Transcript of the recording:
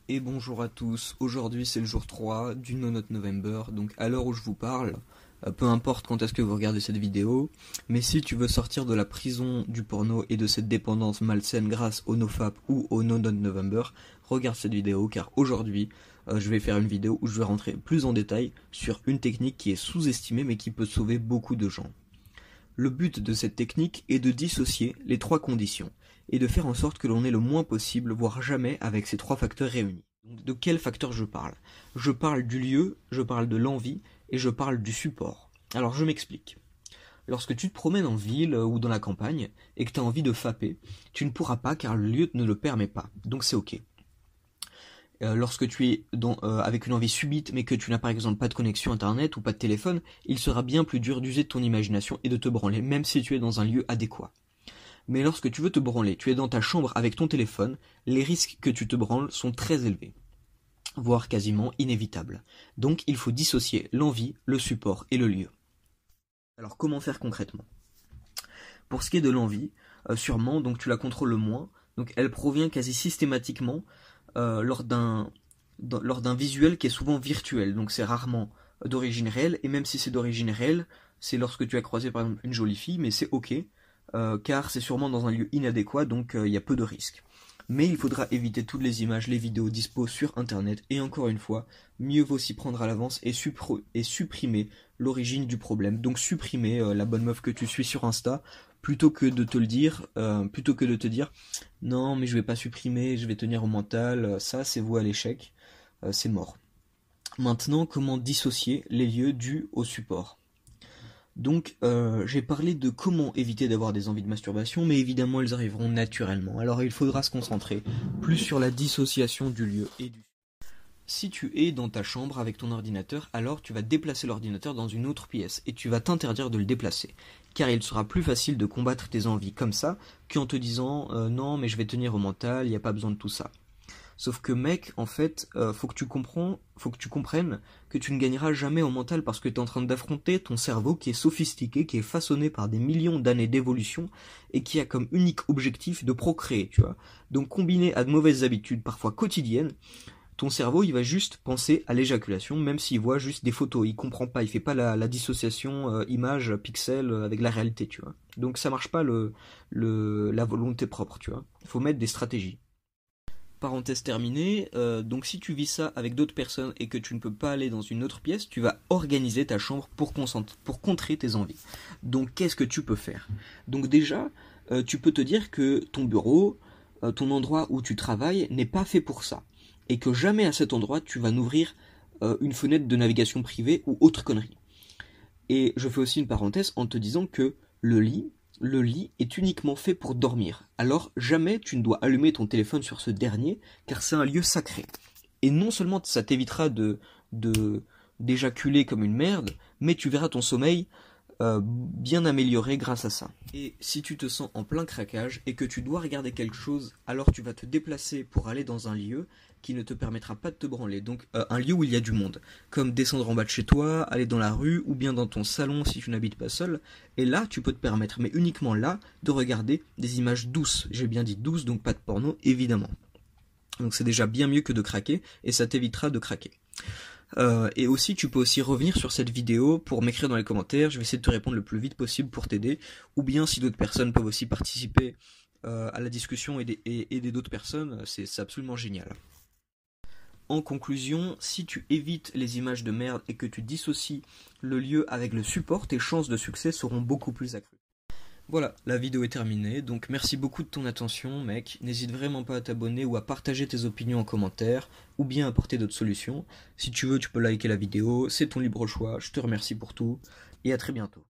Et bonjour à tous, aujourd'hui c'est le jour 3 du No Not November, donc à l'heure où je vous parle, peu importe quand est-ce que vous regardez cette vidéo, mais si tu veux sortir de la prison du porno et de cette dépendance malsaine grâce au NoFap ou au No Not November, regarde cette vidéo car aujourd'hui je vais faire une vidéo où je vais rentrer plus en détail sur une technique qui est sous-estimée mais qui peut sauver beaucoup de gens. Le but de cette technique est de dissocier les trois conditions et de faire en sorte que l'on ait le moins possible, voire jamais, avec ces trois facteurs réunis. Donc, de quels facteurs je parle? Je parle du lieu, je parle de l'envie et je parle du support. Alors je m'explique. Lorsque tu te promènes en ville ou dans la campagne et que tu as envie de faper, tu ne pourras pas car le lieu ne le permet pas, donc c'est ok. Lorsque tu es avec une envie subite mais que tu n'as par exemple pas de connexion internet ou pas de téléphone, il sera bien plus dur d'user de ton imagination et de te branler, même si tu es dans un lieu adéquat. Mais lorsque tu veux te branler, tu es dans ta chambre avec ton téléphone, les risques que tu te branles sont très élevés, voire quasiment inévitables. Donc il faut dissocier l'envie, le support et le lieu. Alors comment faire concrètement? Pour ce qui est de l'envie, sûrement donc tu la contrôles le moins, donc elle provient quasi systématiquement lors d'un visuel qui est souvent virtuel, donc c'est rarement d'origine réelle, et même si c'est d'origine réelle, c'est lorsque tu as croisé par exemple une jolie fille, mais c'est ok, car c'est sûrement dans un lieu inadéquat, donc il y a peu de risques. Mais il faudra éviter toutes les images, les vidéos dispo sur internet, et encore une fois, mieux vaut s'y prendre à l'avance et supprimer l'origine du problème. Donc supprimer la bonne meuf que tu suis sur Insta, plutôt que de te le dire, plutôt que de te dire non mais je vais pas supprimer, je vais tenir au mental, ça c'est voué à l'échec, c'est mort. Maintenant, comment dissocier les lieux dus au support? Donc j'ai parlé de comment éviter d'avoir des envies de masturbation, mais évidemment elles arriveront naturellement. Alors il faudra se concentrer plus sur la dissociation du lieu et du... Si tu es dans ta chambre avec ton ordinateur, alors tu vas déplacer l'ordinateur dans une autre pièce et tu vas t'interdire de le déplacer. Car il sera plus facile de combattre tes envies comme ça qu'en te disant non mais je vais tenir au mental, il n'y a pas besoin de tout ça. Sauf que mec, en fait, faut que tu comprennes que tu ne gagneras jamais au mental parce que tu es en train d'affronter ton cerveau qui est sophistiqué, qui est façonné par des millions d'années d'évolution et qui a comme unique objectif de procréer, tu vois. Donc combiné à de mauvaises habitudes, parfois quotidiennes, ton cerveau il va juste penser à l'éjaculation, même s'il voit juste des photos, il comprend pas, il fait pas la dissociation image pixel avec la réalité, tu vois. Donc ça marche pas la volonté propre, tu vois. Il faut mettre des stratégies. Parenthèse terminée, donc si tu vis ça avec d'autres personnes et que tu ne peux pas aller dans une autre pièce, tu vas organiser ta chambre pour contrer tes envies. Donc qu'est-ce que tu peux faire? Donc déjà, tu peux te dire que ton bureau, ton endroit où tu travailles n'est pas fait pour ça. Et que jamais à cet endroit tu vas n'ouvrir une fenêtre de navigation privée ou autre connerie. Et je fais aussi une parenthèse en te disant que le lit est uniquement fait pour dormir. Alors jamais tu ne dois allumer ton téléphone sur ce dernier, car c'est un lieu sacré. Et non seulement ça t'évitera d'éjaculer comme une merde, mais tu verras ton sommeil bien amélioré grâce à ça. Et si tu te sens en plein craquage et que tu dois regarder quelque chose, alors tu vas te déplacer pour aller dans un lieu qui ne te permettra pas de te branler. Donc un lieu où il y a du monde, comme descendre en bas de chez toi, aller dans la rue ou bien dans ton salon si tu n'habites pas seul. Et là, tu peux te permettre, mais uniquement là, de regarder des images douces. J'ai bien dit douces, donc pas de porno, évidemment. Donc c'est déjà bien mieux que de craquer et ça t'évitera de craquer. Et aussi tu peux aussi revenir sur cette vidéo pour m'écrire dans les commentaires, je vais essayer de te répondre le plus vite possible pour t'aider, ou bien si d'autres personnes peuvent aussi participer à la discussion et aider d'autres personnes, c'est absolument génial. En conclusion, si tu évites les images de merde et que tu dissocies le lieu avec le support, tes chances de succès seront beaucoup plus accrues. Voilà, la vidéo est terminée, donc merci beaucoup de ton attention mec, n'hésite vraiment pas à t'abonner ou à partager tes opinions en commentaire, ou bien à apporter d'autres solutions. Si tu veux, tu peux liker la vidéo, c'est ton libre choix, je te remercie pour tout, et à très bientôt.